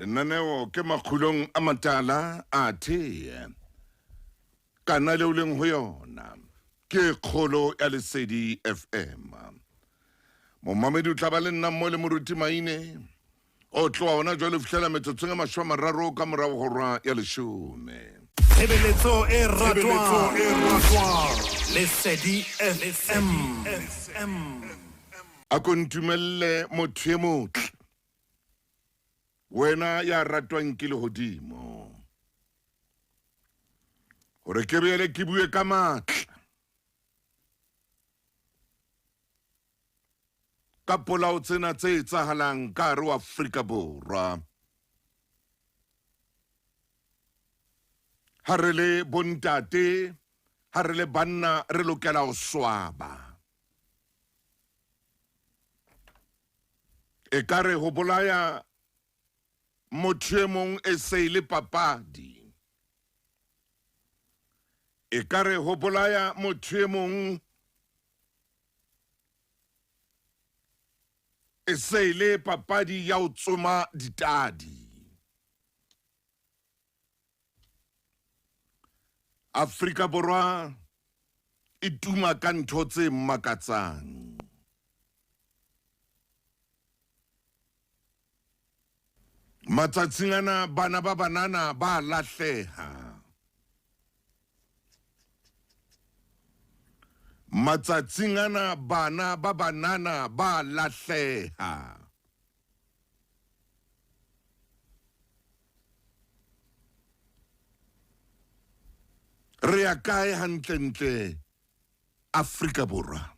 Lenaneo ke Makgulong A Matala a thea. Kana leo leng ho yona. Ke kgolo ya Lesedi FM. Momamedi o tla ba le nna mo le moruti maine. O tloa ona jwale fihlela metsotsong a 30 ka morao hora ya 10. Tshebeletso e ratwang Lesedi FM. A kontumelle motho e motle. Wena ya ratwang ke lehodimo. Hore ke beele ke bue ka matla. Ka polao tsena tse etsahalang ka hare ho Afrika Borwa. Ha re le bontate, ha re le banna re lokela ho swaba. E kare ho bolaya motho e mong e se le papadi. E kare ho bolaya motho e mong e se le papadi ya ho tsoma ditadi. Afrika Borwa e tuma ka ntho tse makatsang. Matsatsing ana bana ba banana ba lahleha. Matsatsing ana bana ba banana ba lahleha. Re ya kae hantlentle Afrika Borwa?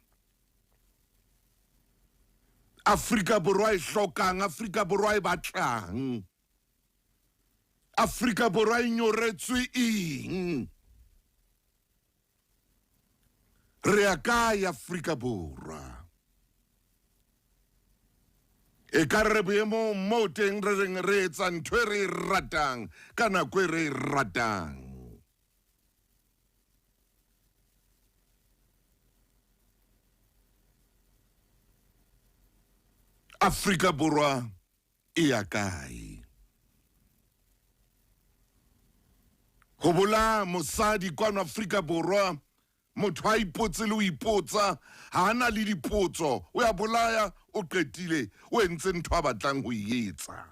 Afrika Borwa e hlokang, Afrika Borwa e batlang. Afrika Borwa e nyoretswe eng? Re ya kae Afrika Borwa? E ka re boemo mo teng re reng re etsa ntho e re e ratang ka nako e re e ratang. Afrika Borwa e ya kae? Ho bola mosadi kwano Afrika Borwa, motho a ipotse le ho ipotsa, ha ana le dipotso, o ya bolaya, o qetile, o entse ntho a batlang ho etsa.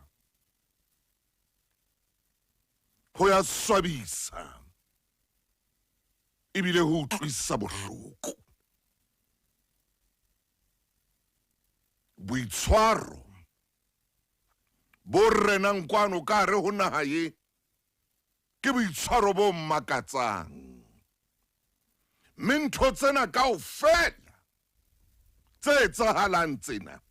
Ho ya swabisa, ebile ho utlwisa bohloko. Boitshwaro bo renang kwano ka hare ho naha ye ke boitshwaro bo makatsang. Mme ntho tsena kaofela tse etsahalang tsena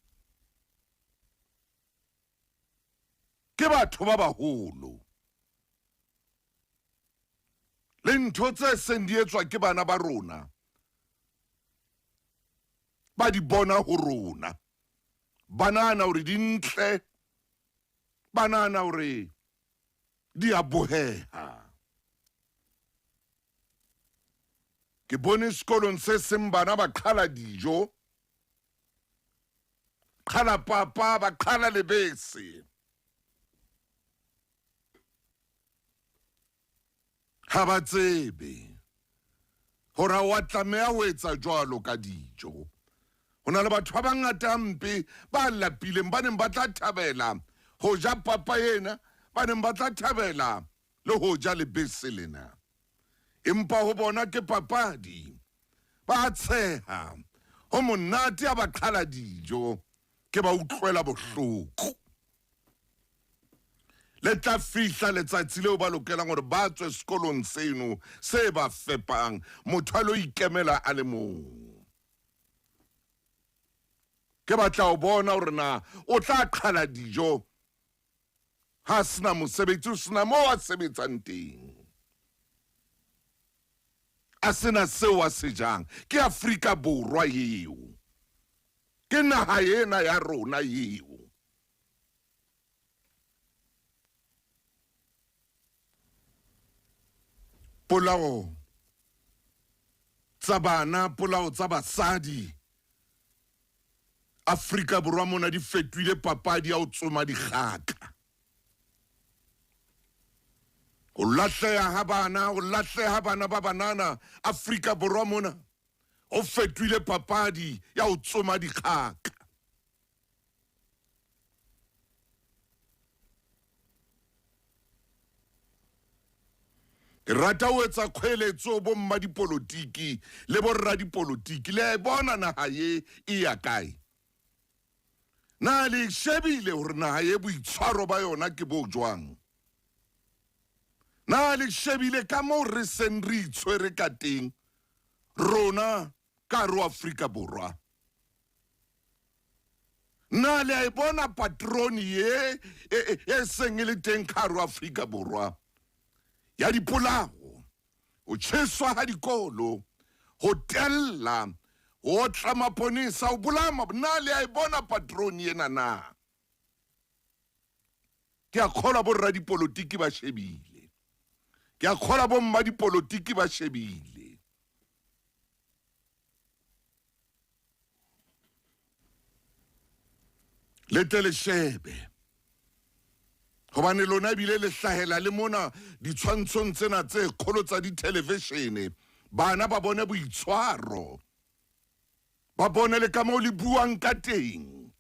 ke batho ba baholo. Le ntho tse seng di etswa ke bana ba rona, ba di bona ho rona. Banana hore di ntle, banana hore di a boheha. Ke bone sekolong se seng bana ba qhala dijo, qhala papa, ba qhala lebese. Ha ba tsebe hore wa tlameha ho etsa jwalo ka dijo. Hona le batho ba bangata mpe ba lapileng ba neng ba tla thabela ho ja papa ena, ba neng ba tla thabela le ho ja lebese lena. Empa ho bona ke papadi, ba tsheha, ho monate a ba qhala dijo, ke ba utlwela bohloko. Le tla fihla letsatsi leo ba lokelang hore ba tswe sekolong seno se ba fepang, motho a lo ikemela a le mong. Ke batla ho bona hore na o tla qhala dijo ha sena mosebetsi, o sena moo a sebetsang teng. A sena seo a se jang. Ke Afrika Borwa eo, ke naha ena ya rona eo. Polao tsa bana, polao tsa basadi Afrika Borwa mona di fetwile papadi ya ho tsoma dikgaka. o lahleha ha bana ba banana Afrika Borwa mona o fetwile papadi ya o tsoma dikgaka. Ke rata ho etsa kgweletso bo mma dipolotiki le borra dipolotiki le bona naha ye e ya kae. Na le shebile hore naha ye boitshwaro ba yona ke bo jwang. Na le shebile ka moo re seng re itshwere ka teng rona ka ro Afrika Borwa. Na le a bona patroni ye e seng e le teng ka ro Afrika Borwa. Ya dipolao, o tjheswa ha dikolo, ho tella, ho tla maponesa, ho bolama, na le a bona patroni ena na. Ke a kgola borra dipolotiki ba shebile. Ke a kgola bo mma dipolotiki ba shebile. Letele shebe. Hobane lona bile le hlahela le mona ditshwantshong tsena tse kgolo tsa di-televishene, bana ba bone boitshwaro, ba bone le ka moo le buang ka teng,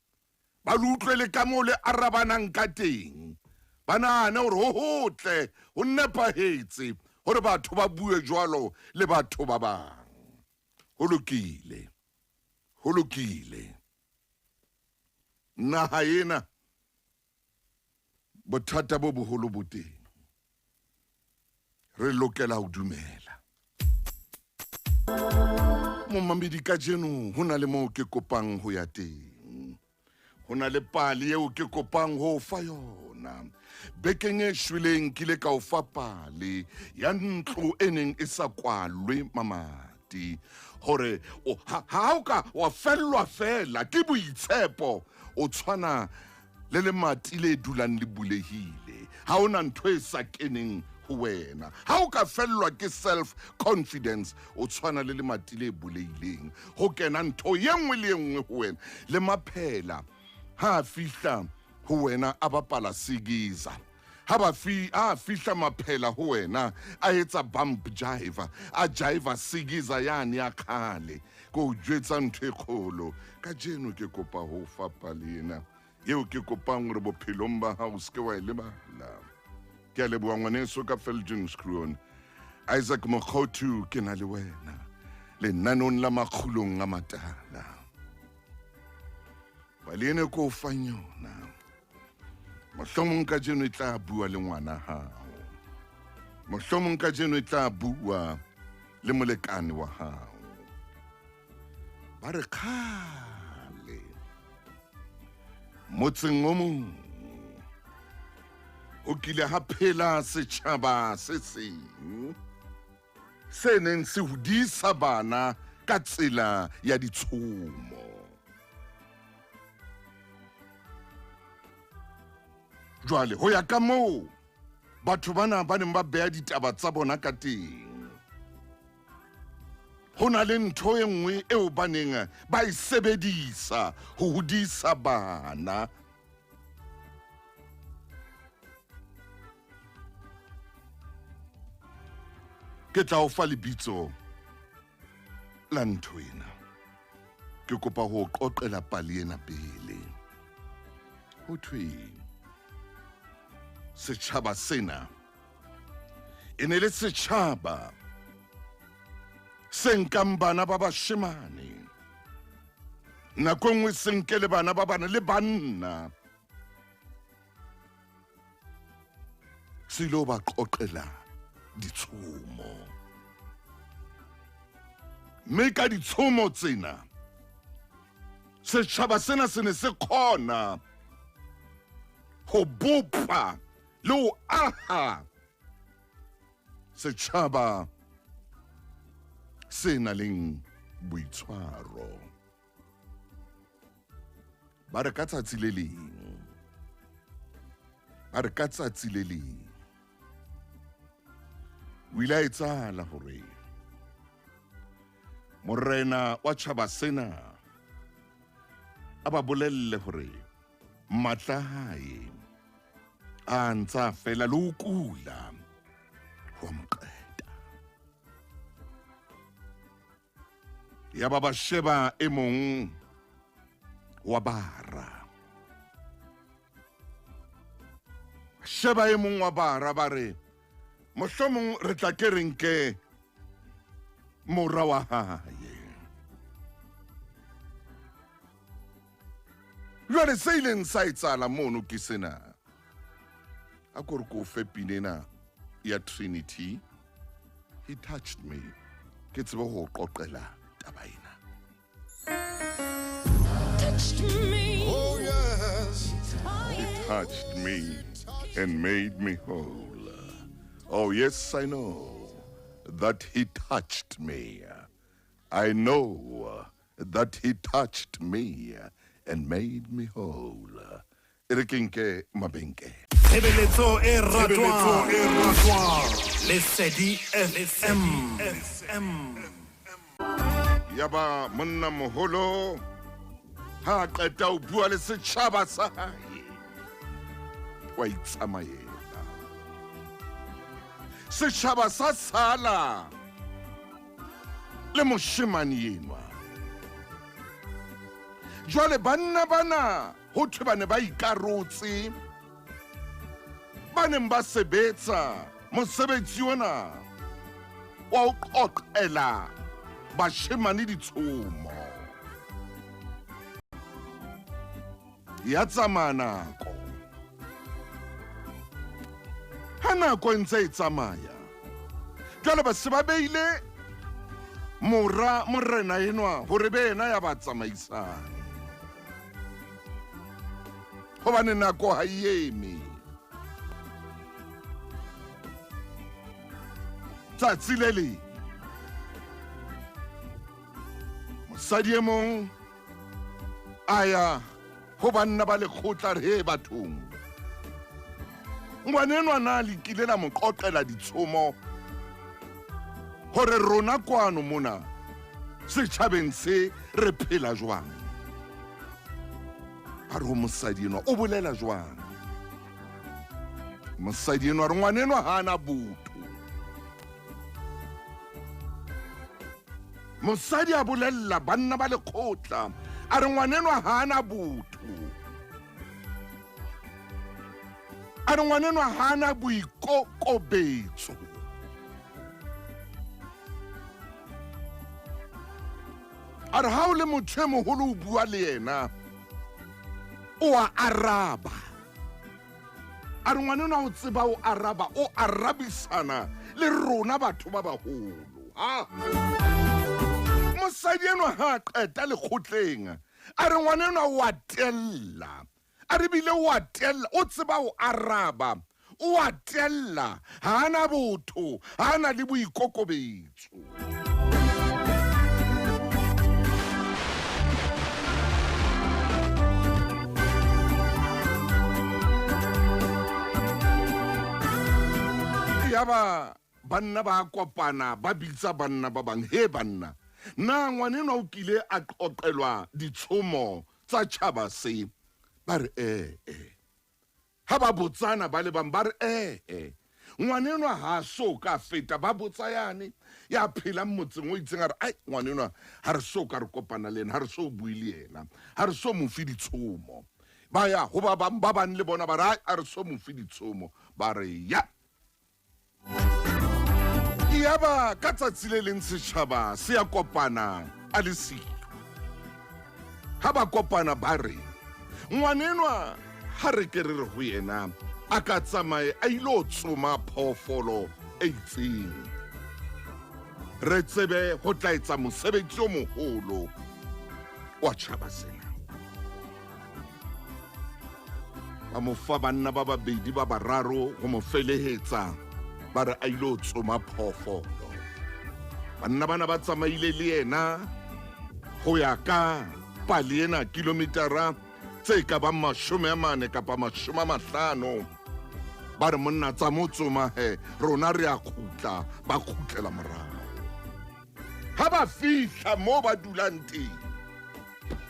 ba le utlwe le ka moo le arabanang ka teng, ba nahane hore ho hotle ho nepahetse hore batho ba bue jwalo le batho ba bang. Ho lokile, ho lokile. Naha ena bothata bo boholo bo teng, re lokela ho dumela. Momamedi kajeno ho na le moo ke kopang ho ya teng, ho na le pale eo ke kopang ho fa yona. Bekeng e shweleng ke ile ka o fa pale ya ntlo e neng e sa kwalwe mamati, hore ha o ka wa fellwa fela ke boitshepo o tshwana le le mati le dulang le bulehile, ha ona ntho e sa keneng ho wena. Ha o ka fellwa ke self confidence o tshwana le mati le bulehileng, ho kena ntho ye nngwe le nngwe ho wena. Le maphela ha fihla ho wena a bapala sigiza, ha fihla maphela ho wena a etsa bump jive, a jive sigiza yane ya khale, ko jwetsa ntho e kgolo. Kajeno ke kopa ho fapa lena yeo ke kopang hore bophelong ba hao se ke wa e lebala. Ke a leboha ngwaneso ka Veldenscrew, Isaac Mokgothu, ke na le wena lenanong la Makgulong A Matala. Balene ko o fang yona, mohlomong kajeno e tla bua le ngwana hao, mohlomong kajeno e tla bua le molekane wa hao. Ba re kgale motseng o mong o kile ha phela setjhaba se seng se neng se hodisa bana ka tsela ya ditshomo. Jwale ho ya ka moo batho bana ba neng ba beha ditaba tsa bona ka teng, ho na le ntho e nngwe eo ba neng ba e sebedisa ho hodisa bana. Ke tla o fa lebitso la ntho ena, ke kopa ho qoqela pale ena pele. Ho thwe setjhaba sena e ne le setjhaba se nkang bana ba bashemane, nako nngwe se nke le bana ba bana le banna, se ilo ba qoqela ditshomo. Mme ka ditshomo tsena setjhaba sena se ne se khona ho bopa le ho aha setjhaba se na leng boitshwaro. Ba re ka tsatsi le leng o ile a etsahala hore morena wa tjhaba sena a ba bolelle hore matla hae a ntsa fela le ho kula, ya ba ba sheba e mong wa bara. Sheba e mong wa bara ba re mohlomong re tla ke re nke mora wa hae. Jwale se ileng sa etsala mono ke sena a kore ko fepinena ya Trinity. He touched me. Ke tsebe ho qoqela taba ena. Touched me. Oh yes. He touched me and made me whole. Oh yes, I know that he touched me. I know that he touched me and made me whole. Erekenke mabenke. Tshebeletso e ratwang. Lesedi FM. Yaba monna moholo ha qeta o bua le setjhaba sa hae wa itsamaela setjhaba sa sala le moshemane enwa jwale banna bana ho thwe bane ba ikarotse bane ba sebetsa mosebetsi ona wa ho qoqela bashemane ditshomo ya tsamaya nako ha nako ntse e tsamaya jwale ba se ba beile morena enwa hore be ena ya ba tsamaisang hobane nako ha eme tsatsi le le mosadi e mong aya ho banna ba lekgotla re he bathong ngwanenwa na lekile la mo qoqela ditshomo hore rona kwano mona setjhabeng se re phela jwang a re ho mosadi enwa o bolela jwang mosadi enwa re ngwanenwa ha ana botho mosadi a bolella banna ba lekgotla a re ngwanenwa ha ana botho a re ngwanenwa ha ana boikokobetso a re ha o le motho e moholo o bua le yena o a araba a re ngwanenwa o tseba o araba o arabisana le rona batho ba baholo mosadi enwa ha qeta lekgotleng a re ngwanenwa wa tella a re bile wa tella o tseba o araba o wa tella ha ana botho ha ana le boikokobetso yaba banna ba kopana ba bitsa banna ba bang he banna na ngwanenwa o kile a qoqelwa ditshomo tsa tjhaba se ba re ha ba botsana ba le bang ba re ngwanenwa ha so ka feta ba botsa yane ya phela motseng o itseng a re ai ngwanenwa ha re so ka re kopana le ena ha re so bue le yena ha re so mo fi ditshomo ba ya ho ba bang ba bang le bona ba re ha re so mo fi ditshomo ba re ya yaba ka tsatsi le leng setjhaba se ya kopana a le siko ha ba kopana ba re ngwanenwa ha re ke re ho yena a ka tsamaye a ilo tsoma phoofolo e itseng re tsebe ho tla etsa mosebetsi o moholo wa tjhaba sena ba mo fa banna ba babedi ba bararo ho mo felehetsa ba re a ilo tsoma phoofolo banna bana ba tsamaile le yena ho ya ka pali ena kilometera tse ka ba 40 kapa 50 ba re monna tsa mo tsoma he rona re a khutla ba khutlela morao ha ba fihla mo ba dulang teng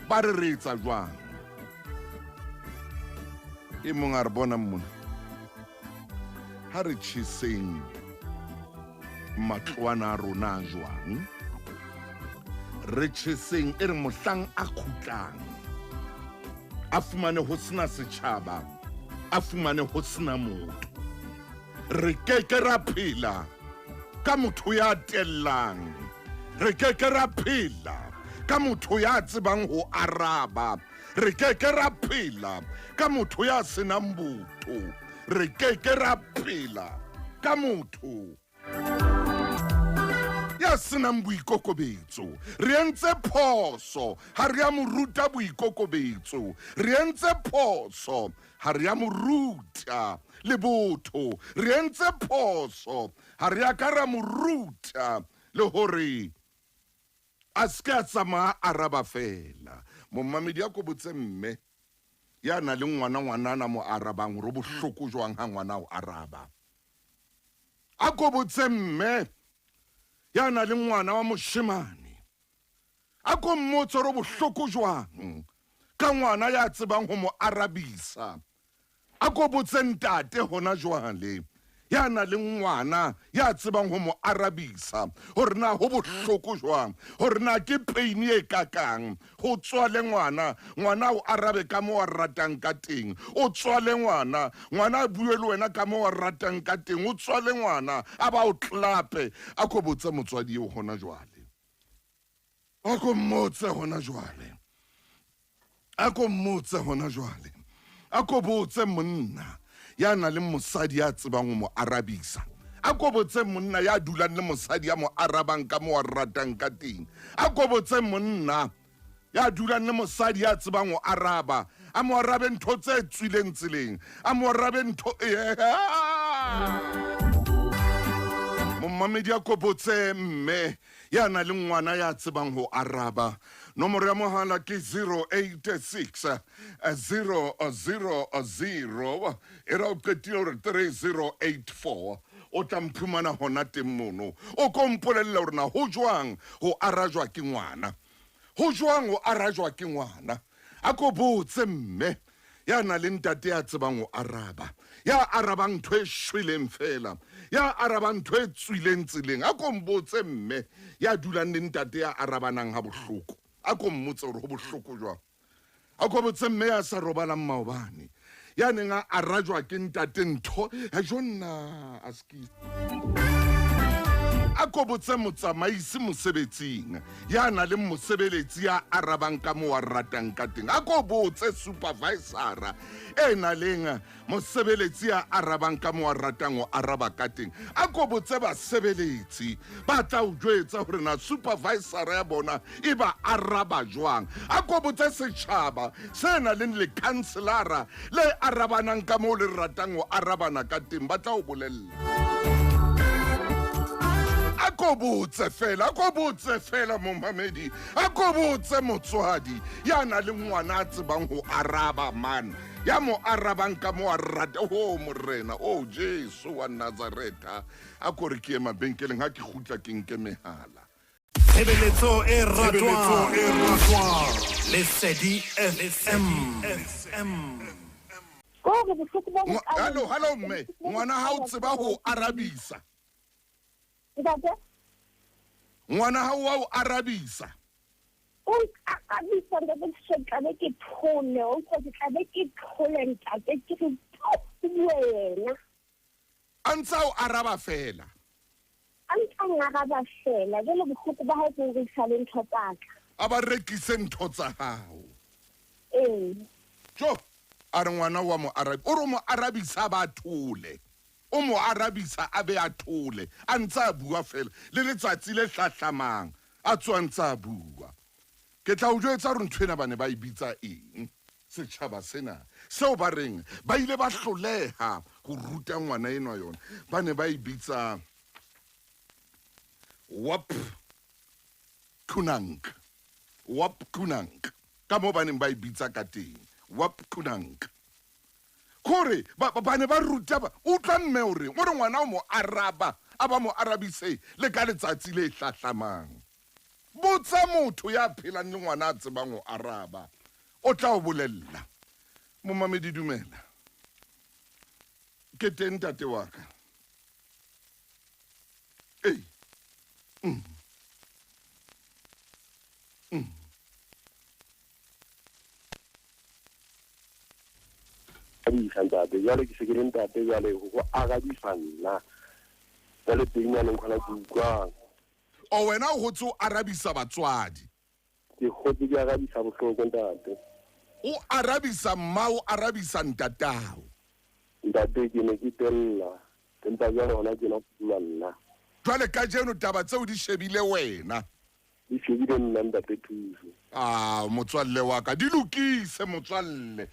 ba re retsa jwang e mong a re bona mona ha re tjhiseng matloana a rona jwang re tjheseng e re mohlang a khutlang a fumane ho sena setjhaba, a fumane ho sena motho. Re keke ra phela ka motho ya tellang, re keke ra phela ka motho ya tsebang ho araba, re keke ra phela ka motho ya senang botho, re keke ra phela ka motho ya senang boikokobetso. Re entse phoso ha re ya mo ruta boikokobetso, re entse phoso ha re ya mo ruta le botho, re entse phoso ha re ya ka ra mo ruta le hore a ska tsamaya araba fela. Momamedi a ko botse mme ya na le ngwanana mo arabang ro bohloko jwang ha ngwana o araba. A ko botse mme ya na le ngwana wa moshemane, a ko mmotse ro bohloko jwang ka ngwana ya tsebang ho mo arabisa. A ko botse ntate hona jwale ya na le ngwana ya tsebang ho mo arabisa, hore na ho bohloko jwang, hore na ke pain e kakang ho tswale ngwana o arabe ka mo wa ratang ka teng, o tswale ngwana a bue le wena ka mo wa ratang ka teng, o tswale ngwana a ba o clape. A ko botse motswadi eo hona jwale, a ko mmotse hona jwale, a ko mmotse hona jwale, a ko botse monna ya na le mosadi ya tsebang ho mo arabisa, a ko botse monna ya dulang le mosadi ya mo arabang ka mo wa ratang ka teng, a ko botse monna ya dulang le mosadi ya tsebang ho araba, a mo arabe ntho tse tswileng tseleng, a mo arabe ntho Momamedi a ko botse mme ya na le ngwana ya tsebang ho araba. Nomoro ya mohala ke 086 000 era o qetile hore 3084. O tla mphumana hona teng mono, o ko mpolella hore na ho jwang ho arajwa ke ngwana, ho jwang ho arajwa ke ngwana. A ko botse mme ya na le ntate ya tsebang ho araba, ya arabang ntho e shweleng fela, ya arabang ntho e tswileng tseleng. A ko mbotse mme ya dulang le ntate ya arabanang ha bohloko, a ko mmotse hore ho bohloko jwang. A ko botse mme ya sa robalang maobane, ya neng a arajwa ke ntate ntho a jonna a ski. A ko botse motsamaisi mosebetsing ya na le mosebeletsi ya arabang ka mo wa ratang ka teng, a ko botse supervisora e na leng mosebeletsi ya arabang ka mo wa ratang o araba ka teng, a ko botse basebeletsi ba tla o jwetsa hore na supervisora ya bona e ba araba jwang, a ko botse setjhaba se na leng le councilora le arabanang ka mo le ratang o arabana ka teng, ba tla o bolella. A ko botse fela momamedi, a ko botse motswadi ya na le ngwana a tsebang ho araba man, ya mo arabang ka mo a rata ho morena o Jesu wa Nazareta. A ko re ke mabenkeleng ha ke khutla ke nke mehala. Tshebeletso e ratwang le Sedi FM. Hello mme, ngwana ha o tseba ho arabisa, ngwana ha o arabisa. O arabisa nda se tlabe ke phone, o se tlabe ke phone ntate ke wena. A ntsa o araba fela, a ntsa araba fela, jwale bohloko ba hao ke re sa le ntho tsa ka. a ba rekise ntho tsa hao. Jo a re ngwana wa mo arabi, o re mo arabisa ba thole, o mo arabisa a be a thole, a ntsa a bua fela le letsatsi le hlahlamang a tswa ntsa a bua. Ke tla o jwetsa hore ntho ena ba ne ba e bitsa eng setjhaba sena, seo ba reng ba ile ba hloleha ho ruta ngwana enwa yona, ba ne ba e bitsa wap kunank, ka mo ba neng ba e bitsa ka teng, wap kunank. Kore ba ne ba ruta ba utlwa mme hore ngwana o mo araba, a ba mo arabise le ka letsatsi le hlahlamang. Botsa motho ya phelang le ngwana a tsebang ho araba, o tla o bolella. Momamedi dumela, ke teng tate wa ka. jale ke se ke leng tate jale go arabisa nna jale teng ya leng kgona ke utlwang o wena o gotse o arabisa batswadi ke gotse ke arabisa bohloko ntate o arabisa mma o arabisa ntatao ntate ke ne ke tella empa jale gona ke na pula nna jwale ka jeno taba tseo di shebile wena di shebile nna ntate thuso motswalle wa ka di lokise motswalle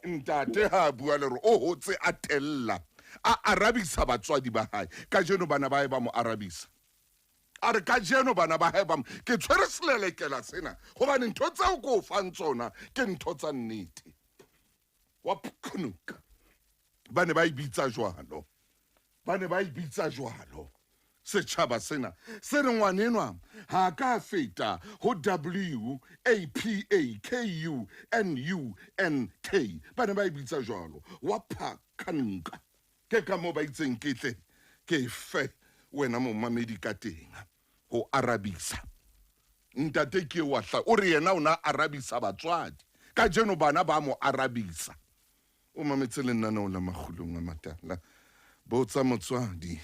ntate ha bua le re o hotse a tella a arabisa batswadi ba hae ka jeno bana ba hae ba mo arabisa a re ka jeno bana ba hae ba ke tshwere selelekela sena gobane ntho tseo ko o fang tsona ke ntho tsa nnete wa phunuka ba ne ba ibitsa jwalo setšhaba sena se re ngwanenwa ha ka feta ho WAPAKUNUNK ba ne ba ibitsa jwalo wa phakanka ke ka mo ba itseng ketle ke fe wena momamedi ka teng go arabisa ntate ke wa hla o re yena ona arabisa batswadi ka jeno bana ba mo arabisa o mametse le nna no la Makgulong A Matala botsa motswadi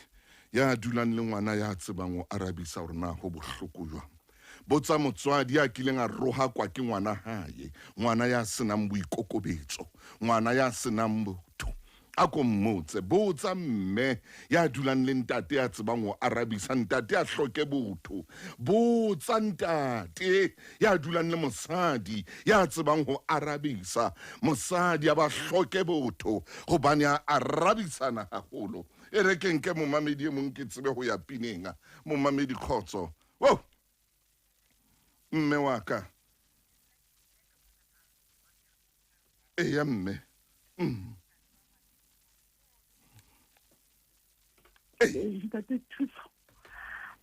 ya dulang le ngwana ya tsebang o arabisa gore na go bohloko jwang botsa motswadi ya kileng a roha kwa ke ngwana hae ngwana ya senang boikokobetso ngwana ya senang botho a ko mmotse botsa mme ya dulang le ntate ya tsebang o arabisa ntate a hloke botho botsa ntate ya dulang le mosadi ya tsebang ho arabisa mosadi ya ba hloke botho gobane a arabisana haholo e re ke nke momamedi e mong ke tsebe go ya pinenga momamedi khotso wo mme wa ka ya mme ntate thuso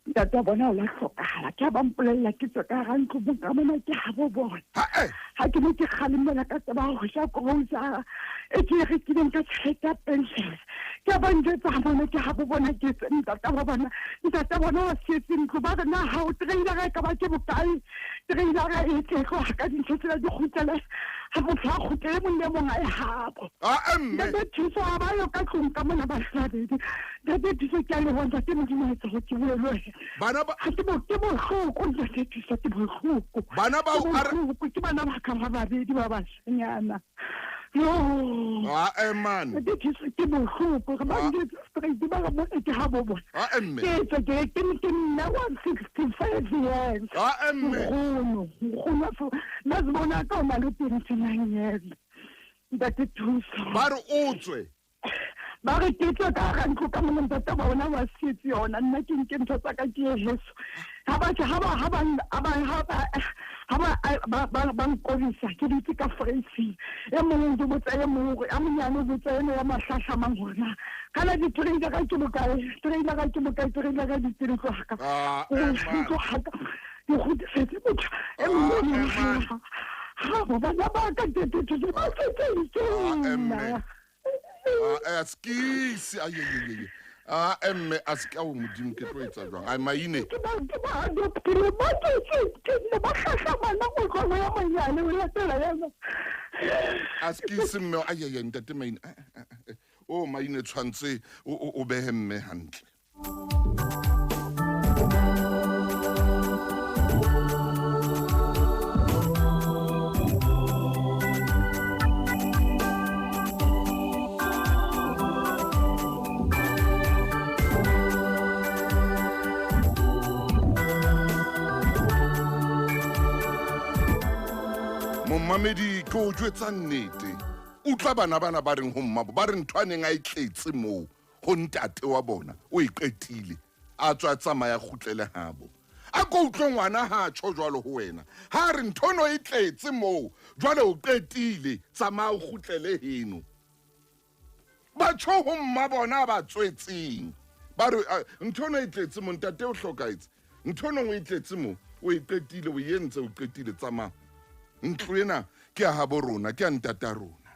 ntate bona o la hlokala ke ba mpolella ke tswa ka rantlo mo ka mona ke ha bo bona ha ke ne ke kgalemela ka tsaba go sha krousa e ke re ke nka tsheka pension ke ba ntse bona ke ha bo bona ke ntate ba bona wa setseng go ba na ha o trailer ka ba ke bokae trailer e ke go ka dintse tsela di khutela ha bo tla go tle mo nne mo ngai habo ntate thuso a ba yo ka tlong ka mona ba sabedi ntate thuso ke le bona ke mo di mo tso ke le bana ba ke mo go ntate thuso ke mo go bana ba o ke bana ba ka ba babedi ba ba senyana man ke bohloko ga ba di straight ba ga mo ke ha bo bona ke nna 165 years na zibona ka ma le 29 years ntate thuso ba re o tswe ba re ke tla ka rantlo ka mona ntate ba bona wa sitse yona nna ke nke ntho tsa ka ke yeso ba nkodisa ke ditse ka fresi e mongwe di botsa e mongwe a monyane botsa ene ya mahlahla mang hona kana di trailer ka ke bokae trailer ka di tiri go haka di go tsetse botsa e mongwe ha ba ba ka tete ba tsetse askisi emme aski a o modimo ke tlo etsa jwang a maine askisi mme ntate maine o maine tshwantse o behe mme hantle momamedi ke o jwetsa nnete utlwa bana ba reng ho mmabo ba re nthwaneng a itletse moo go ntate wa bona o iqetile a tswa tsamaya khutlele habo a ko utlwe ngwana ha tsho jwalo ho wena ha re nthono itletse moo jwale o qetile tsamaya khutlele heno ba tsho ho mmabona ba tswetseng ba re nthono itletse mo ntate o hlokaetse nthono o itletse mo o iqetile o yentse o qetile tsamaya ntlo ena ke a habo rona ke a ntata rona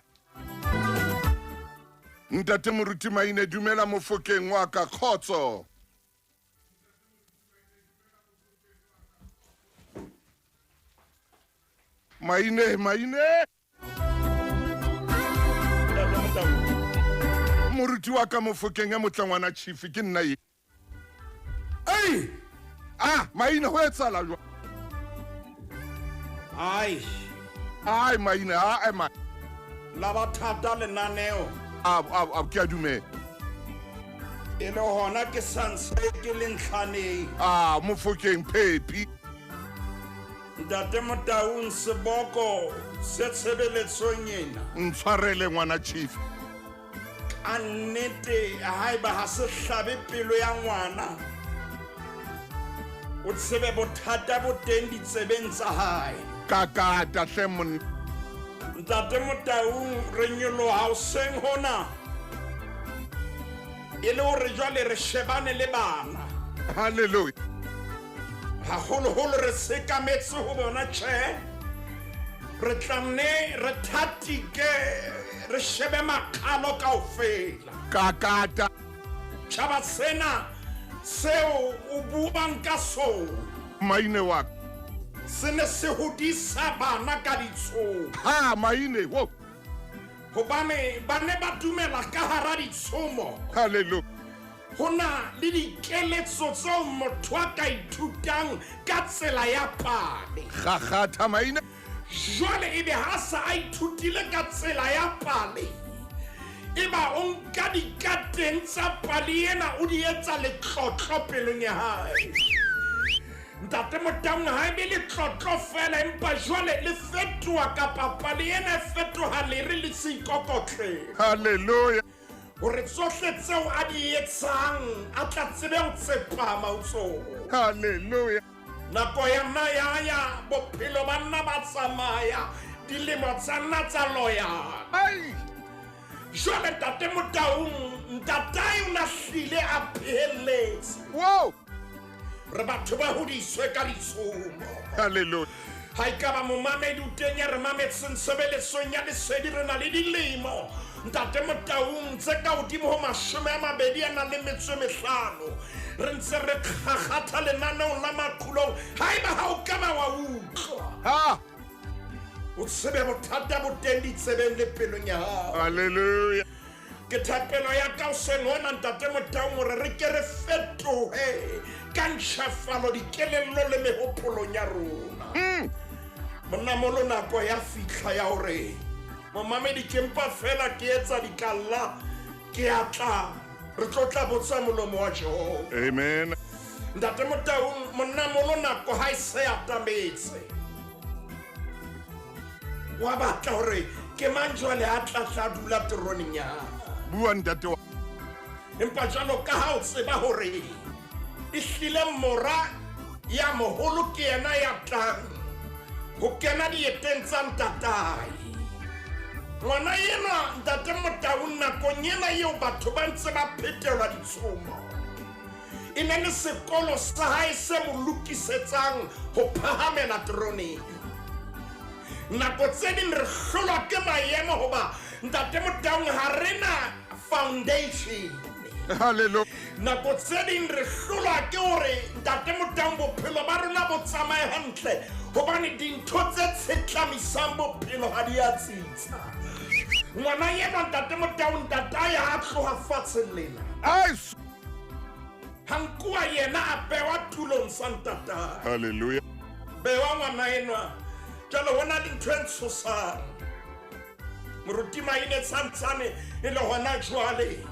ntate moruti maine dumela mofokeng wa ka khotso maine moruti wa ka Mofokeng ya Motlangwana chief ke nna ye. Ei! Maina ho etsala jwa. Ai, Ai Maina, ma. la ba thata lenaneo. Ke a dumela. E le hona ke sanse ke le ntlhaneng. Mofokeng Phepi. Ntate Motaung seboko se tshebeletsong ena. Ntshwarele ngwana chief. A nnete haeba ha se hlabe pelo ya ngwana. O tsebe bothata bo teng ditsebeng tsa hae. Kakata hle mon. Ntate Motaung re nyoloha hoseng hona. E le hore jwale re shebane le bana. Hallelujah. Haholoholo re sekametse ho bona tjhe. Re tlanne re thatike re shebe makalo kaofela. Kakata. Tjhaba sena seo o buang ka sona. Maine wa. Se ne se hodisa bana ka ditshomo. Maine wo. Hobane ba ne ba dumela ka hara ditshomo. Hallelujah. Hona le dikeletso tseo motho a ka ithutang ka tsela ya pale. Gagata Maine. Jwale ebe ha sa a ithutile ka tsela ya pale. Eba o nka dikateng tsa pale ena o di etsa letlotlo pelong ya hae. Ntate Motaung ha ebe letlotlo fela empa jwale le fetoha kapa pale ena e fetoha lere le se ikokotleng. Hallelujah. Hore tsohle tseo a di etsang a tla tsebe ho tsepama o tsona. Hallelujah. Nako ya nna ya bophelo ba nna ba tsamaya dilemo tsa nna tsa loya. Ai. Jwale Ntate Motaung ntatae o lahlile a pheletse. Wow. Re batho ba hodiswe ka ditshomo. Hallelujah. Ha ekaba momamedi o teng ya re mametseng sebeletsong ya lesedi re na le dilemo. Ntate Motaung tse ka hodimo ho 25 re ntse re kgakgatha lenaneong la Makgulong haeba ha o ka ba wa utlwa. O tsebe bothata bo teng ditsebeng le pelong ya hao. Hallelujah. Ke thapelo ya ka hoseng hona Ntate Motaung hore re ke re fetohe ka ntjhafalo dikelello le mehopolong ya rona. Monna molo nako ya fihla ya hore momamedi ke mpa fela ke etsa dikalla ke atla re tlo tla botsa molomo wa Jehova. Amen. Ntate Motaung monna molo nako ha e se atametse. Wa batla hore ke mang jwale a tla dula teroneng ya. Bua ntate wa. Empa jwalo ka ha o tseba hore e hlile mora ya moholo ke yena ya tlang ho kena dieteng tsa ntatae. Ngwana yena Ntate Motaung nakong ena eo batho ba ntse ba phetelwa ditshomo. E ne le sekolo sa hae se mo lokisetsang ho phahamela teroneng. Nako tse ding re hlolwa ke maemo hoba Ntate Motaung ha rena foundation. Hallelujah. Nako tse ding re hlolwa ke hore Ntate Motaung bophelo ba rona bo tsamaye hantle hobane dintho tse tshetlamisang bophelo ha di a tsitsa. Ngwana yena Ntate Motaung ntatae ha tloha fatshe lena. Hankua yena a bewa tulong sa ntatae. Hallelujah. Bewa ngwana yena jalo hona le ntho e tshosang. Moruti Maine tsantsane e le hona jwale.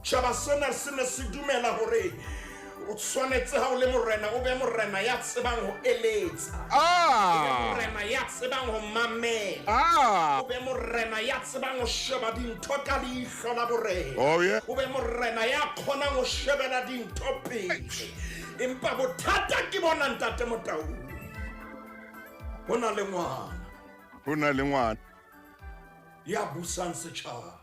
Tjhaba sena se ne se dumela hore o tshwanetse ha o le morena o be morena ya tsebang ho eletsa. Morena ya tsebang ho mamela. O be morena ya tsebang ho sheba dintho ka leihlo la borena. Oh yeah. O be morena ya kgonang ho shebela dintho pele. Empa bothata ke bona Ntate Motaung. Hona le ngwana. Hona le ngwana. Ya busang setjhaba.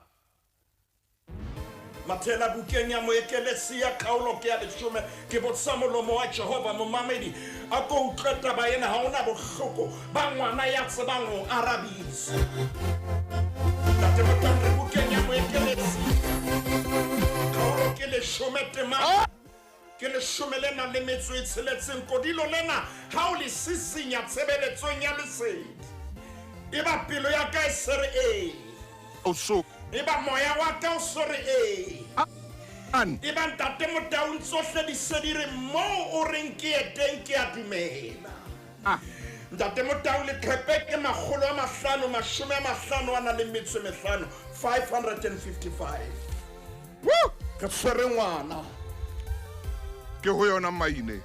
Mathela bukeng ya moekelesi ya kgaolo ke ya 10 ke botsa molomo wa Jehova momamedi a ko utlweta ba yena ha ona bohloko ba ngwana ya tsebang ho arabisa. Ntate Motaung bukeng ya moekelesi kgaolo ke 10 tema ke 10 le metso e tsheletseng kodilo lena ha o le sisinya tshebeletsong ya lesedi. Eba pelo ya ka e sere O so. Eba moya wa ka o sore e ba ntate Motaung tsohle di se di re mo o reng ke ye teng ke a dumela ntate Motaung leqhepe ke 555 555 ke tshwere ngwana ke ho yona maine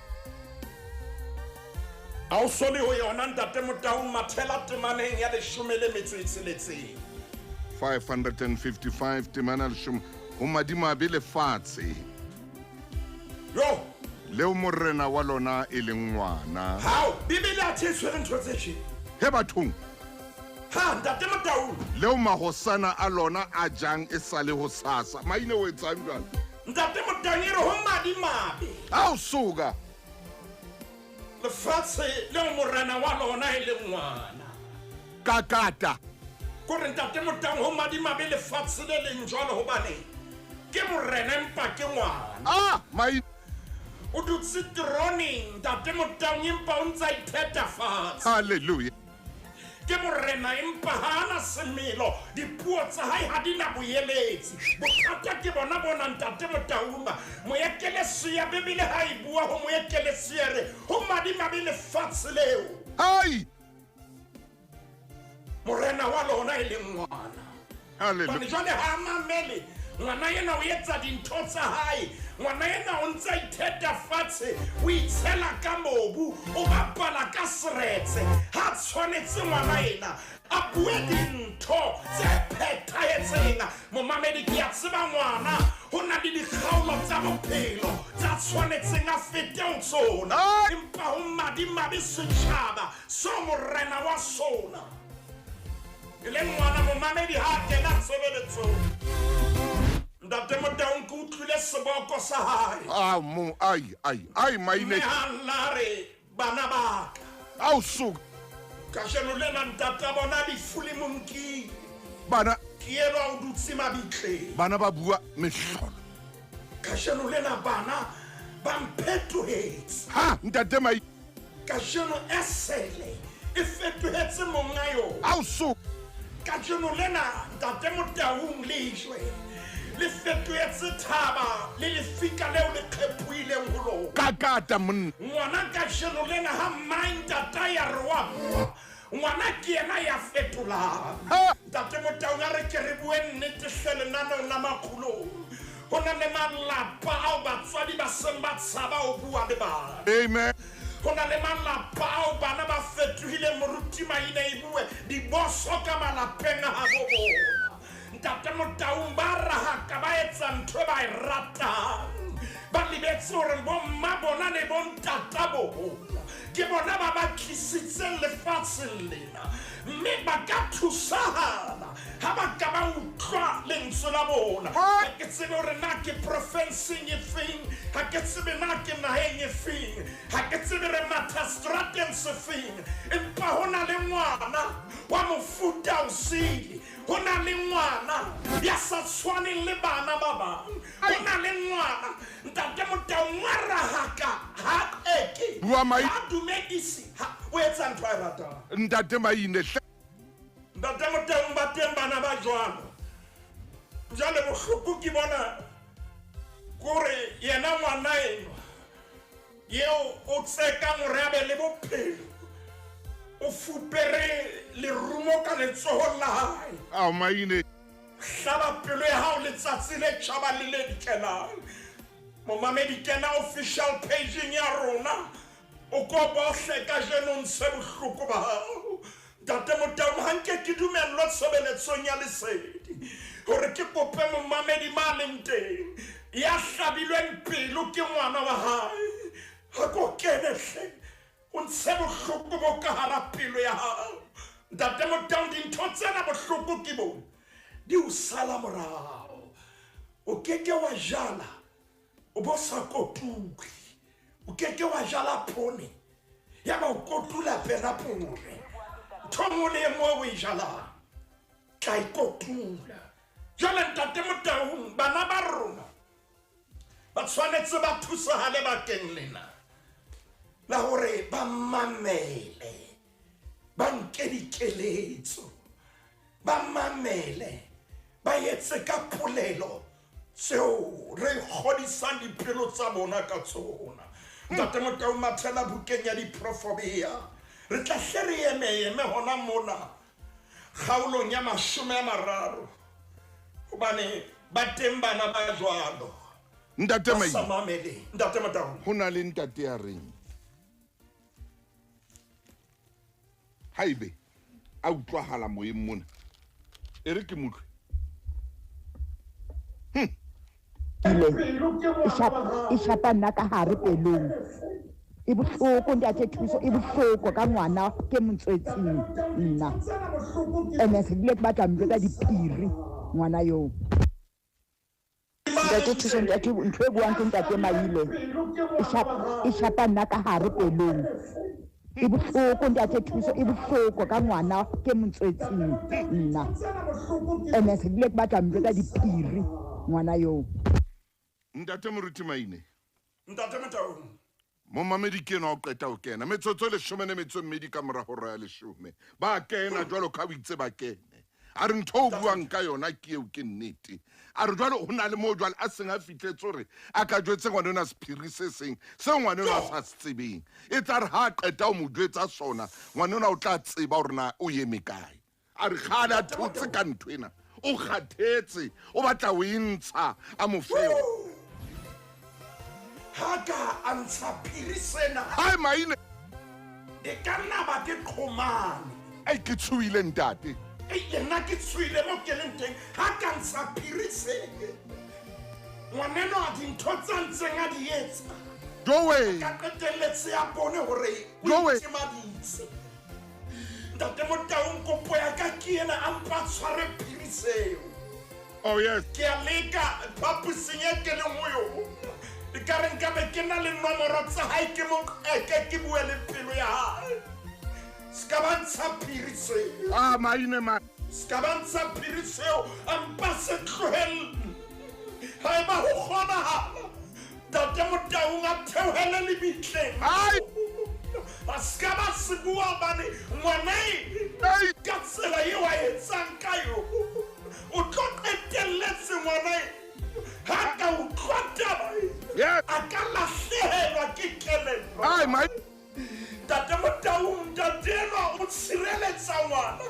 a o so le ho yona ntate Motaung mathela temaneng ya 16 555 temana leshome ho madimabe lefatshe yo leo morena wa lona e leng ngwana hao bibele a tshwere ntho tse tje he bathong ha ntate Motaung leo mahosana a lona a jang e sale ho sasa maine o etsang jwang ntate Motaung e re ho madimabe ha o suka lefatshe leo morena wa lona e leng ngwana kakata kore ntate Motaung ho madimabe lefatshe le leng jwalo hobane ke morena empa ke ngwana maine o dutse troning ntate Motaung empa o ntsa itheta fatshe hallelujah ke morena empa ha ana semelo dipuo tsa hae ha di na boeletsi bothata ke bona ntate Motaung moekelesi ya bibele ha e bua ho moekelesi re ho madimabe lefatshe leo hai morena wa lona e leng ngwana hallelujah bane jwale ha mamele ngwana yena o etsa dintho tsa hae ngwana yena o ntsa itheta fatshe o itshela ka mobu o bapala ka seretse ha tshwanetse ngwana yena a bue dintho tse phethahetseng momamedi ke a tseba ngwana ho na le dikgaolo tsa bophelo tsa tshwanetseng a fete ho tsona empa ho madimabe setjhaba so morena wa sona e leng ngwana momamedi ha kena tshebeletsong ntate Motaung ke utlwile seboko sa hae ai maine halare bana ba ha o suka ka jeno lena ntate bona di fuli monki bana ke elo o dutse mabitleng bana ba bua mehlolo ka jeno lena bana ba mphethohetse ha ntate mai ka jeno esele e fetohetse monga yo ha o suka ka jeno lena ntate Motaung lejwe le fetohetse thaba le lefika leo le qhepuileng ho lona kakata monna ngwana ka jeno lena ha mind ya rwa ngwana ke yena ya fetolang ntate Motaung a re ke re bue nnete hle lenanong la Makgulong ho na le malapa ao batswadi ba seng ba tshaba ho bua le bana amen ho na le malapa ao bana ba fetohile moruti maina e bue diboso ka malapeng a habo bona ntate Motaung ba rahaka ba etsa ntho ba e ratang ba lebetse hore bomma bona le bontata bona ke bona ba ba tlisitseng lefatsheng lena mme ba ka thusahala ha ba ka ba utlwa lentswe la bona ha ke tsebe hore na ke profenseng e feng ha ke tsebe na ke naheng e feng ha ke tsebe re matha strateng se feng empa ho na le ngwana wa mofuta o sile ho na le ngwana ya sa tshwaneng le bana ba bang ho na le ngwana ntate Motaung wa rahaka ha eke bua mai ha dumedisi ha o etsa ntho a ratang ntate maine ntate Motaung ba teng bana ba jwalo jwale bohloko ke bona kore yena ngwana eno yeo o tseka morabe le bophelo o fupere lerumo ka letsohong la hae maine hlaba pelo ya hao letsatsi le tjhaba le le dikelang momamedi kena official paging ya rona o ko bohle ka jeno ntshe bohloko ba hao ntate Motaung ha nke ke dumellwa tshebeletsong ya lesedi hore ke kope momamedi ma leng teng ya hlabilweng pelo ke ngwana wa hae ha ko kene hle o ntshe bohloko bo ka hara pelo ya hao ntate Motaung dintho tsena bohloko ke bona di o sala morao o keke wa jala o bo sa kotuli o keke wa jala phone ya ba o kotula perapore thomo le mo o jala tla ikotula jala ntate Motaung bana ba rona ba tshwanetse ba thusahale bakeng lena la hore ba mamele ba nke dikeletso ba mamele ba etse ka polelo seo re kgodisang dipelo tsa bona ka tsona. Ntate Makgulong A Matala bukeng ya diprofobia re tla hle re eme hona mona kgaolong ya 30 hobane ba teng bana ba jwalo. Ntate Mai, Samamele Ntate Makgulong. ho na le ntate ya reng haebe a utlwahala moyeng mona e re ke motlwe e shapa nna ka hare pelong e bohloko ntate thuso e bohloko ka ngwana ke motswetsing nna ene se bile ke batla mpe ka diphiri ngwana yo ntate thuso ntate ntho e buang ke ntate Maile e shapa nna ka hare pelong e bohloko ntate thuso e bohloko ka ngwana ke motswetsing nna ene se bile ke batla mpe ka diphiri ngwana yo ntate Moruti Maine Ntate Makgulong. mo mamedi ke na o qeta o kena metsotso 12 ka mora hora ya 10 ba kena jwalo ka o itse ba kene a re ntho o buang ka yona ke eo ke nnete a re jwalo ho na le mo jwalo a seng a fitletse hore a ka jwetse ngwanena sephiri se seng se ngwanena a sa se tsebeng e tla re ha a qeta o mo jwetsa sona ngwanena o tla tseba hore na o eme kae a re kgale a thotse ka nthwena o kgathetse o batla o e ntsha a mofeo Haka ansa phiri sena hai Maine e ka nna ba ke qhomane. ai ke tshuile ntate Yena ke tswile mo keleng teng ha ka ntsha phiri sena. Ngwaneno a dintho tsa ntseng a di etsa jowe ka qetelletse ya bone hore Jowe. o itimaditse. Ntate Makgulong kopo ya ka ke ena a mpa tshware phiri seo. oh yes Ke a leka phaposing e ke leng ho yona e ka re nka be ke na le nomoro tsa hae ke mo ke bue le pelo ya hae ska ba ntsha phiri seo ah Maine ma ska ba ntsha phiri seo a mpa se tlohelle haeba ho kgonahala Ntate Makgulong a theohele lebitleng ai a ska ba se bua bane ngwanae ai ka tsela eo a etsang ka yo o tlo qetelletse ngwanae ha ka utlwa taba yes a ka lahlehelwa ke kelello ai Maine Ntate Makgulong ntate enwa o tshireletsa ngwana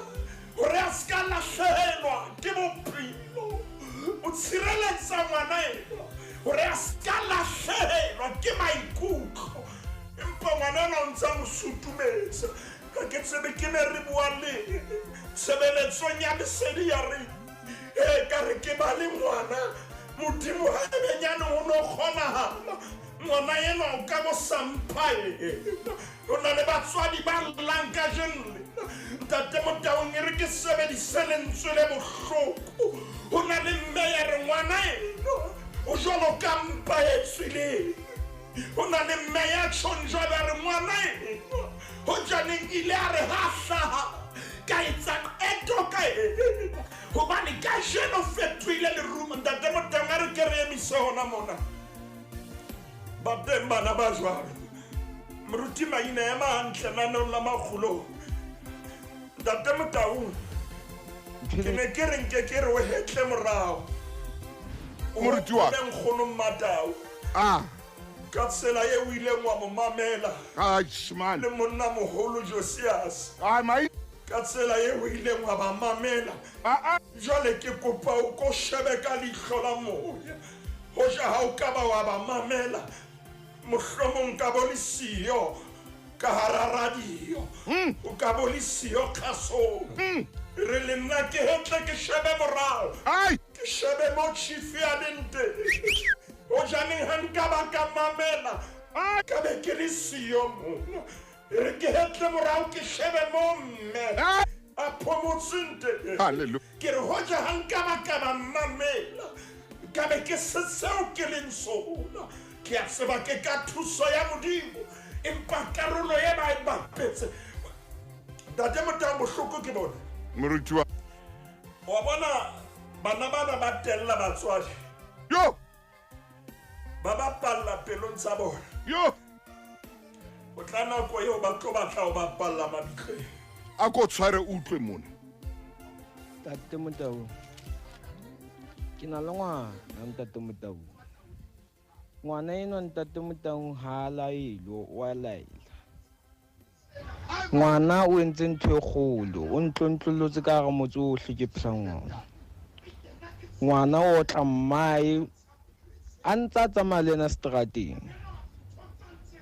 hore a ska lahlehelwa ke bophelo o tshireletsa ngwana enwa hore a ska lahlehelwa ke maikutlo empa ngwana enwa o ntse mo sutumetsa ka ke tsebe ke ne re bua le tshebeletsong ya lesedi ya re e ka re ke ba le ngwana modimo ha ebenyane ho no kgonahala ngwana enwa o ka bo sampae o na le batswadi ba llang ka jenle Ntate Makgulong e re ke sebedise lentswe le bohloko ho na le mme ya re ngwana enwa o jwalo ka mpa e tswileng ho na le mme ya tjhong jwalo a re ngwana enwa ho janeng ile a re ha hlaha ka etsa qeto ka ena hobane ka jeno fetohile lerumo Ntate Makgulong a re ke re emise hona mona ba teng bana ba jwalo Moruti Maine ya hantle nanong la Makgulong Ntate Makgulong ke ne ke re nke ke re o hetle morao Moruti wa le nkgono Matau ah ka tsela e o ileng wa mo mamela ai shman le monna moholo Josias ai Maine ka tsela e o ileng wa ba mamela ah jwale ke kopa o ko shebe ka leihlo la moya hoja ha o ka ba wa ba mamela mohlomong ka bo le siyo ka hara radio o ka bo le siyo kgasong re le nna ke hetle ke shebe morao ai ke shebe mo chief ya lente o janeng ha nka ba ka mamela ka be ke le siyo mona re ke hetle morao ke shebe mo mme a pomotsente hallelujah ke re hoja ha nka ba ka ba mamela ka be ke se seo ke leng sona ke a tseba ke ka thuso ya modimo empa karolo e ba e bapetse Ntate Makgulong bohloko ke bona Moruti wa wa bona bana bana ba tella batswadi yo ba bapalla pelong tsa bona yo o tla nako eo ba tlo batla ho bapalla mabitleng a ko tshware utlwe mona Ntate Makgulong Ke na le ngwana ntate Motau. Ngwana eno ntate Motau ha laelo wa laela. Ngwana o entse ntho e kgolo, o ntlontlolotse ka hara motse ohle ke phela ngwana. Ngwana o tla mmae a ntsa tsamaya le yena seterateng.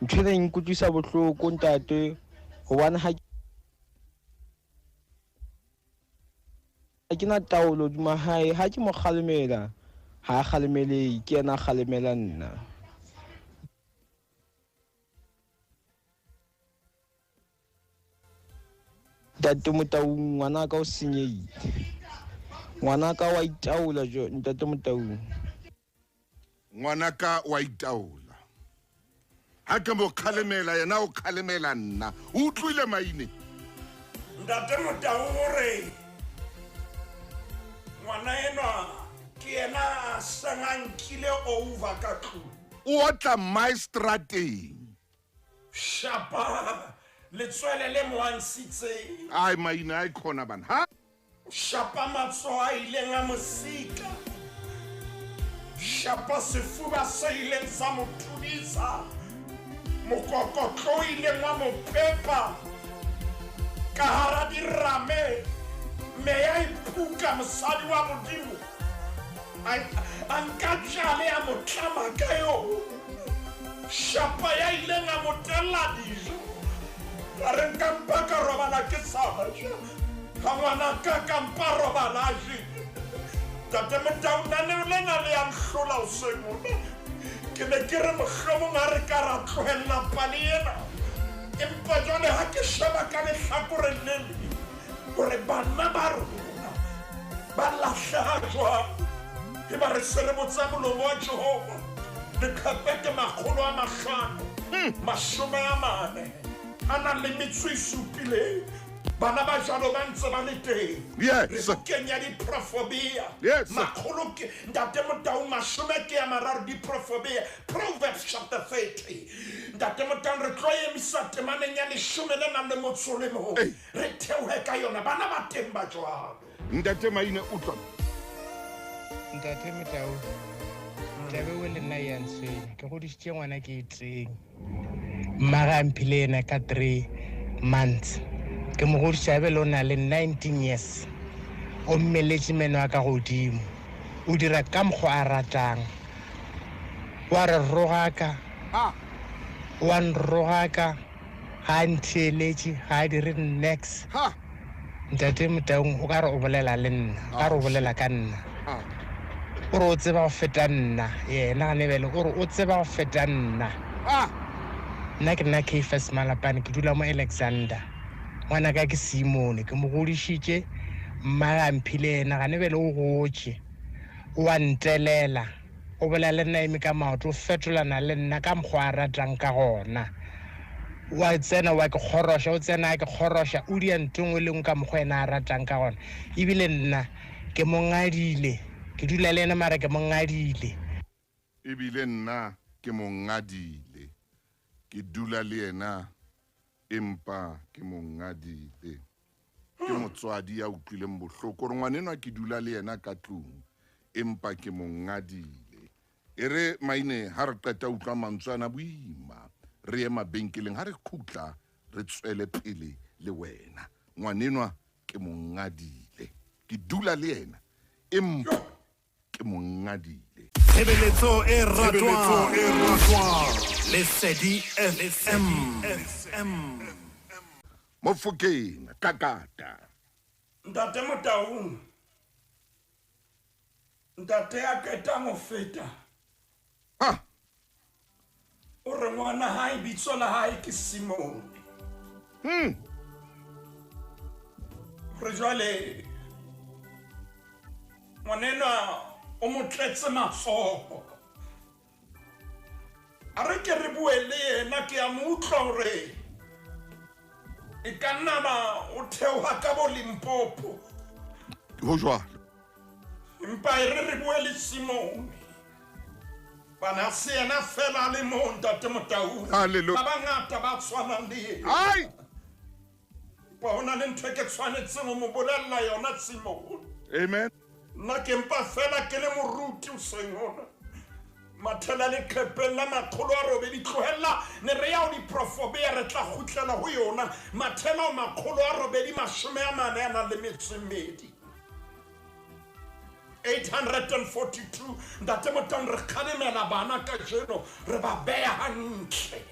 Ntho ena e nkutlwisa bohloko ntate hobane ha ke na taolo hodima hae, ha ke mo kgalemela ha a kgalemele ke yena a kgalemela nna. Ntate Motau ngwana ka o senyehile. Ngwana ka wa itaola jo ntate Motau. Ngwana ka wa itaola. Ha ke mo khalemela yena o khalemela nna. O utlwile maine? Ntate Motau hore ngwana ena ke yena sangankile over ka tlung. O tla maestrateng. Shapa letswele le moansitse. Ai maine ai khona bana. Ha? Shapa matsoho a ileng a mosika. Shapa sefuba se ileng sa mo thudisa. Mokokotlo o ileng wa mo pepa. Ka hara dirame me ya ipuka mosadi wa modimo. A nka jale a mo tlama ka yo. Shapa ya ileng a mo tella dijo. A re nka mpa ka robala ke sa ja. Ha ngwana ka mpa robala je. Tate Motau nane le na le ya nhlola o se mona. Ke ne ke re mohlomong a re ka ra tlohella pale ena. Empa jwale ha ke sheba ka lehlakoreng le leng hore bana ba rona ba lahleha jwang. E ba re se re botsa molomo wa Jehova. Dikgapete 540 a nang le metso e supileng. Bana ba jalo ba ntse ba le teng. Yes. Re kenya diprofobia. Yes. Makgolo ke ntate Motau 30 diprofobia. Proverbs chapter 30. Ntate Motau re tlo emisa temaneng ya 11. Re theohe ka yona bana ba teng ba jwalo. Ntate maine utlwa. Ntate Motau tlabe o le nna ya ntshwenya ke godisitse ngwana ke itseng mmaga mphile ena ka 3 months ke mo godisa be lo na le 19 years o mmeletse meno a ka godimo o dira ka mokgwa a ratang wa re rogaka wa nrogaka ga ntheeletse ga a dire next Ntate Motau o ka re o bolela le nna o ka re o bolela ka nna o re o tseba go feta nna yena ga nebele o re o tseba go feta nna nna ke nna Caiphas Malapane ke dula mo Alexander ngwana ka ke Simone ke mo godisitse mmaga mphile ena ga nebele o gotse wa ntelela o bolela le nna eme ka maoto o fetolana le nna ka mokgwa a ratang ka gona wa tsena wa ke kgorosha o tsena ke kgorosha o dia ntongwe le nka mokgwa ena a ratang ka gona ebile nna ke mo ngadile ke dula le ena mara ke mo ngadile Ebile nna ke mo ngadile. Ke dula le yena empa ke mo ngadile. Ke motswadi ya utlwileng bohloko re ngwanenwa ke dula le yena ka tlung empa ke mo ngadile. Ere maine ha re qeta utlwa mantswana boima re ema benkeleng ha re khutla re tswele pele le wena. Ngwanenwa ke mo ngadile. Ke dula le yena empa ke mo ngadile. Tshebeletso e ratwang Lesedi FM. Mofokeng kakata. Ntate Motau ntate a ketang ho feta o re ngwana hae bitso la hae ke Simone. Re jwale ngwanena o mo tletse matsoho a re ke re bue le yena ke a mo utlwa hore e ka nna ba o theoha ka bo Limpopo Ho jwalo. empa e re bue le Simone bana se yena fela le mo Ntate Motau Hallelujah. ba bangata ba tshwanang le yena Ai! ba hona le ntho e ke tshwanetseng ho mo bolella yona Simone. Amen. nna ke mpa fela ke le moruti o sengona Matala le khepella makgolo a robedi tlohella ne re ya o diprofobea re tla gutlela ho yona mathela o makgolo a robedi mashome a mane a nang le metso e mmedi 842 ntate Motang re kgalemela bana ka jeno re ba beha hantle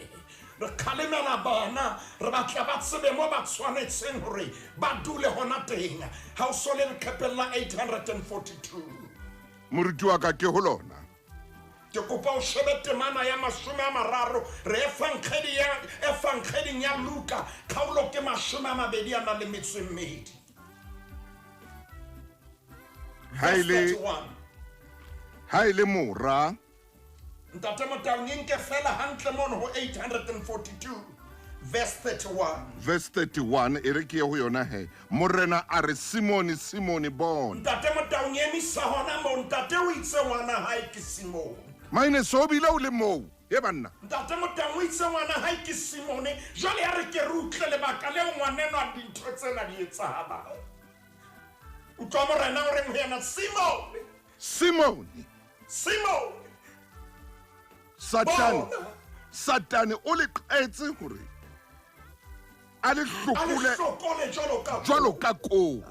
re kgalemela bana re batla ba tsebe mo ba tshwanetseng hore ba dule hona teng ha o so le re khepella 842 moruti wa ka ke ho lona ke kopa o shebe temana ya mashome a mararo re efankgeding ya Luka kgaolo ke mashome a mabedi a nang le metso e mmedi ha ile mora ntate Motang nke fela hantle mono ho 842 verse 31 e re ke ye ho yona he morena a re Simone bona ntate Motang emisa hona mo ntate o itse ngwana hae ke Simone maine so bile o le moo e banna ntate Motang o itse ngwana hae ke Simone jwale ya re ke re utlwe lebaka leo ngwaneno a dintho tsena di etsahala o twa morena o reng ho yena Simone Satane o le qetse hore a le hlokole jwalo ka koro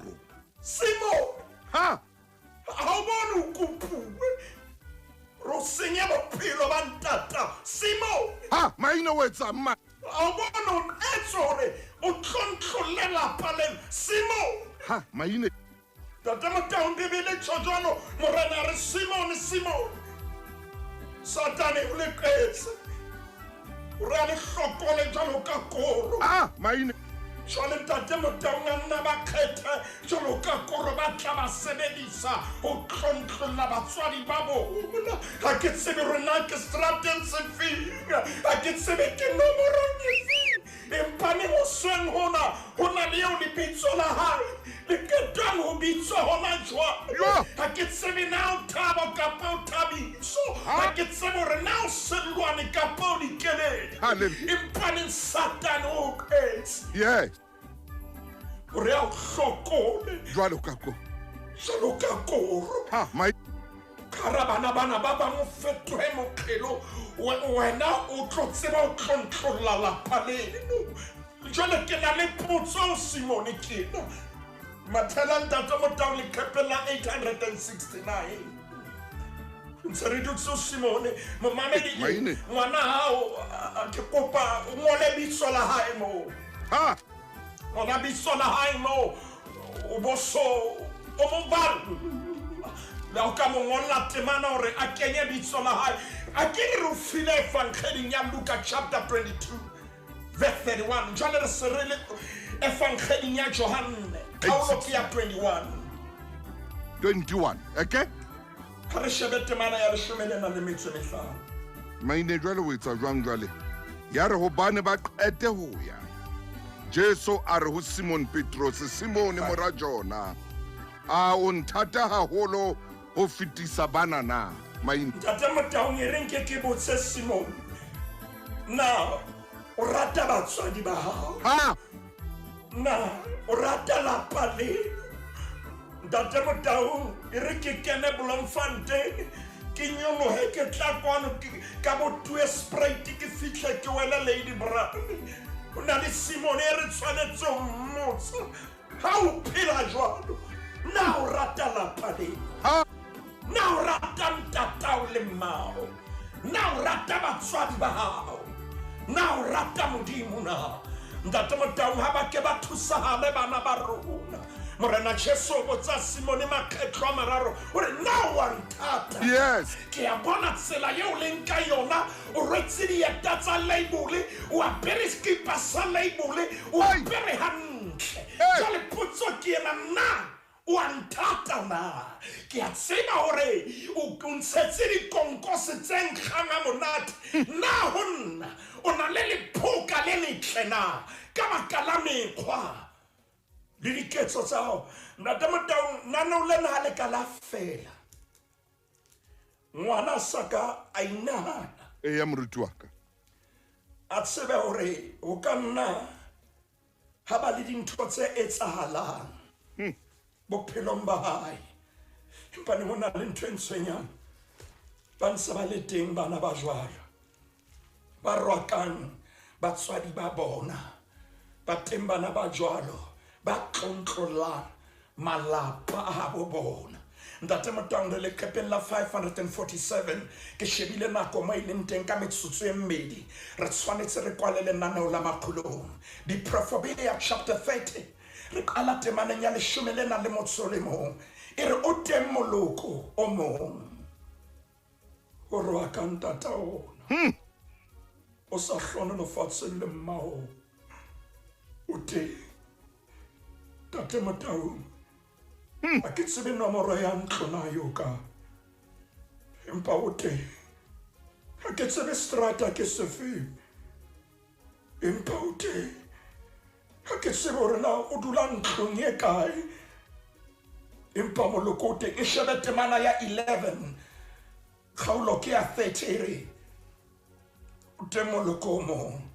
Simone ha o bona o kupuwe ro senya bophelo ba ntata Simone ha maina o etsa mma o bona o etsore o tlontlolela pale Simone ha maina Tata Motang bebele tshojano morena re Simone Satane o le qetse re le hlokole jalo ka koro maina jwale ntate Motang a nna ba kgetha jalo ka koro ba tla ba sebedisa ho tlontlolla batswadi ba bona ha ke tsebe rona ke strateng se feng ha ke tsebe ke nomorong e feng empane mo sweng hona le eo lebitso la hae le ketang ho bitso hona jwale ha ke tsebe na o thabo kapa o thabiso ha ke tsebe hore na o selwane kapa o dikeledi empane Satane o qetse yes hore a o hlokole jwalo ka koro karabana bana ba bang o fetohe moqhelo wena o tlo tseba o tlontlolla lapa leno jwale ke na le potso Simone kena mathela ntate Motang le khepella 869 ntse re dutse Simone momamedi ngwana hao ke kopa o ngole bitso la hae mo ngwana bitso la hae mo o boso o mo bal la o ka mo ngolla temana hore a kenye bitso la hae a ke re o file efankgeding ya Luka chapter 22 verse 31 jwale re serele efankgeding ya Johane kgaolo ke ya 21 okay ha re shebe temana ya 15 maine jwale o etsa jwang jwale ya re hobane ba qete ho ya Jesu a re ho Simon Petros Simone mora Jona a o nthata haholo ho fitisa banana maine ntate Motang e reng ke botse Simone na o rata batswadi ba hao na o rata lapa leno ntate Motang e re ke kene Bloemfontein ke nyolohe ke tla kwano ka botue Sprite ke fihle ke wela Lady Brown o na le Simone e re tshwanetse mmotsa ha o phela jwalo na o rata lapa leno na o rata ntatao le mmao na o rata batswadi ba hao na o rata Modimo na ntate Motang ha ba ke ba thusahale bana ba rona morena Jesu o botsa Simone makgetlo a mararo hore na wa nthata yes ke a bona tsela yeo le nka yona o rwetse dieta tsa labole o apere skipa sa labole o apere hantle jwale potso ke ena na o nthata na ke a tseba hore o ntshetse dikonkose tse nkgang a monate na honna o na le lephoka le letle na ka baka la mekgwa le diketso tsa hao ntate Motang nana o lena ha le ka la fela ngwana saka a inahana ya moruti wa ka a tsebe hore o ka nna ha ba le dintho tse etsahalang bophelong ba hae Empa ne ho na le ntho e ntshwenyang. Ba ntse ba le teng bana ba jwala. Ba rwakang batswadi ba bona. Ba teng bana ba jwalo. Ba tlontlolang malapa a habo bona. Ntate Motaung le lekepeng la 547 ke shebile nako mo ileng teng ka metsotso e mmedi re tshwanetse re kwale lenaneo la Makgulong di-Proverbia chapter 30 re qala temaneng ya 11 e re o teng moloko o mong o rwaka ntata ona o sa hlonolofatseng le mmao o teng Ntate Motaung a ke tsebe nomoro ya ntlo na yo ka empa o teng a ke tsebe strata ke sefe empa o teng a ke tsebe hore na o dula ntlong e kae empa moloko o teng e shebe temana ya 11 kgaolo ke ya 30 o teng moloko o mong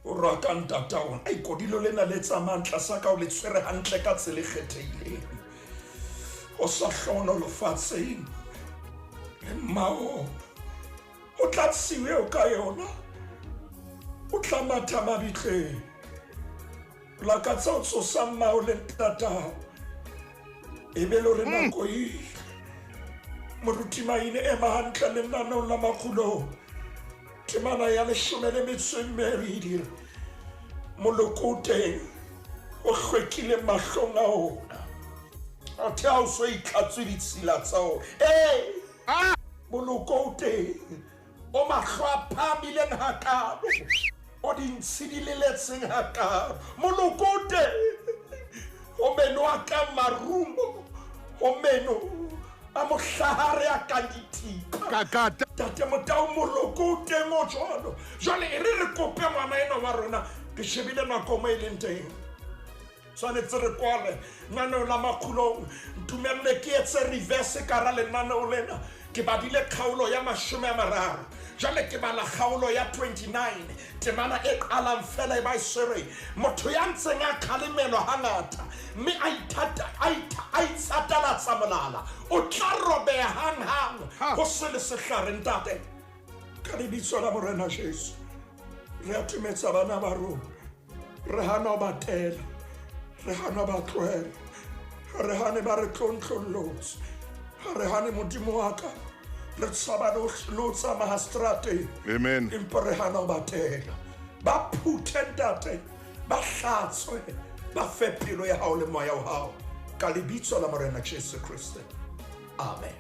o rwaka ntata ona a ikodilo lena le tsamayang tlasa ka o le tshwere hantle ka tsela e kgethehileng o sa hlonolofatseng le mmao o tla tsiwe o ka yona o tla matha mabitleng o lakatsa o tsosa mmao le ntatao e be le hore nako ile moruti maine ema hantle lenaneong la Makgulong temana ya 12 moloko o teng o hlwekile mahlong a ona a the ha o so itlhatswe ditshila tsa ona moloko o teng o mahlo a phabileng hakalo o dintshidileletseng hakalo moloko o teng o meno a ka marumo o meno a mohlahare a ka dithipa Tate Motaung moloko o teng o jwalo jwale e re kope ngwana ena wa rona ke shebile nako mo e leng teng tshwanetse re kwale lenaneo la Makgulong ntumelle ke etse reverse ka ra lenaneo lena ke badile kgaolo ya 30 jwale ke bala kgaolo ya 29 temana e qalang fela e ba isere motho ya ntseng a khalemelwa hangata mme a itsatalatsa molala o tla robeha hanghang ho se le sehlare ntate ka lebitso la Morena Jesu re atumetsa bana ba rona re hana ba tela re hana ba tlohela re hane ba re tlontlolotse re hane modimo wa ka re tsaba lo tsa mahastrate amen empa re hana ba tela ba phuthe ntate ba hlatswe ba fe pelo ya hao le moya wa hao ka lebitso la Morena Jesu Kriste amen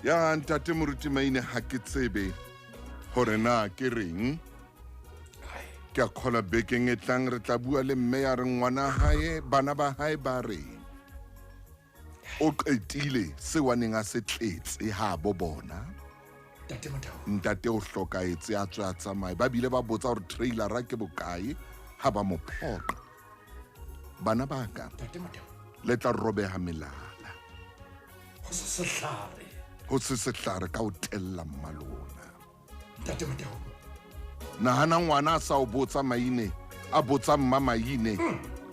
ya ntate moruti maine ha ke tsebe hore na ke reng ke a kgola bekeng e tlang re tla bua le mme ya re ngwana hae bana ba hae ba re o qetile se waneng a se tletse ha bo bona Tate Motaung ntate o hlokaetse a tswa tsamaya ba bile ba botsa hore trailer ra ke bokae ha ba mo phoqa bana ba ka Tate Motaung le tla robeha melala ho se sehlare ho se sehlare ka o tella mmalona Tate Motaung nahana ngwana a sa o botsa maine a botsa mma maine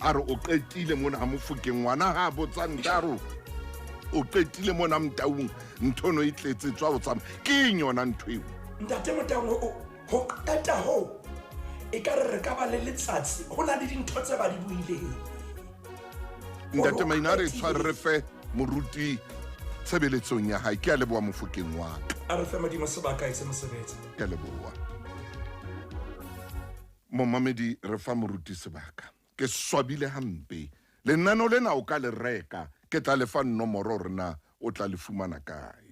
a re o qetile mona ha mofokeng ngwana ha a botsa ntaro o qetile mona Motaung nthono e tletse tswa o tsama ke nyona ntho eo Ntate Motaung ho qeta ho e ka re ka ba le letsatsi ho na le dintho tse ba di buileng ntate maine a re tshware re fe moruti tshebeletsong ya hae ke a leboa mofokeng wa ka a re fe modimo sebaka e se mosebetsi ke a leboa momamedi re fa moruti sebaka ke swabile hampe lenaneo lena o ka le reka ke tla le fa nomoro rena o tla le fumana kae